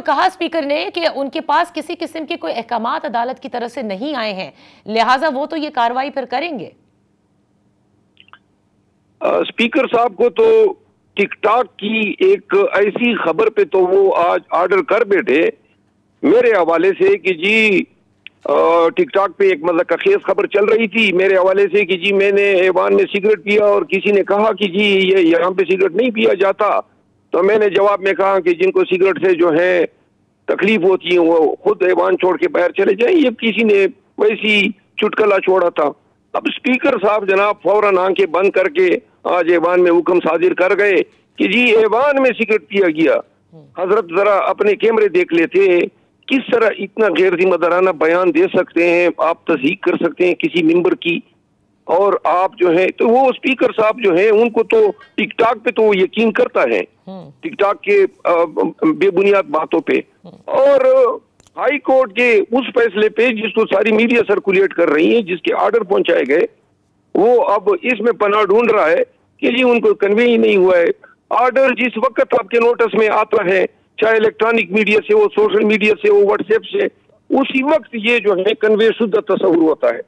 जो कहा स्पीकर ने कि उनके पास किसी किस्म के कोई अहकामात अदालत की तरफ से नहीं आए हैं, लिहाजा वो तो ये कार्रवाई फिर करेंगे। स्पीकर साहब को तो टिकटॉक की एक ऐसी खबर पे तो वो आज ऑर्डर कर बैठे मेरे हवाले से कि जी टिकटॉक पे एक मतलब खेज खबर चल रही थी मेरे हवाले से कि जी मैंने ऐवान में सिगरेट पिया और किसी ने कहा कि जी ये यहाँ पे सिगरेट नहीं पिया जाता, तो मैंने जवाब में कहा कि जिनको सिगरेट से जो है तकलीफ होती है वो खुद ऐवान छोड़ के बाहर चले जाएं। ये किसी ने वैसी चुटकुला छोड़ा था। अब स्पीकर साहब जनाब फौरन आंखें बंद करके आज ऐवान में हुक्म साजिर कर गए कि जी ऐवान में सिगरेट पिया गया। हजरत जरा अपने कैमरे देख लेते, किस तरह इतना गैर जिम्मेदाराना बयान दे सकते हैं, आप तस्दीक कर सकते हैं किसी मेंबर की, और आप जो है तो वो स्पीकर साहब जो है उनको तो टिकटॉक पे तो वो यकीन करता है, टिकटॉक के बेबुनियाद बातों पे, और हाई कोर्ट के उस फैसले पे जिसको सारी मीडिया सर्कुलेट कर रही है, जिसके ऑर्डर पहुंचाए गए, वो अब इसमें पनाह ढूंढ रहा है कि जी उनको कन्वे ही नहीं हुआ है। ऑर्डर जिस वक्त आपके नोटिस में आता है, चाहे इलेक्ट्रॉनिक मीडिया से हो, सोशल मीडिया से हो, व्हाट्सएप से, उसी वक्त ये जो है कन्वे शुद्ध तस्वुर होता है।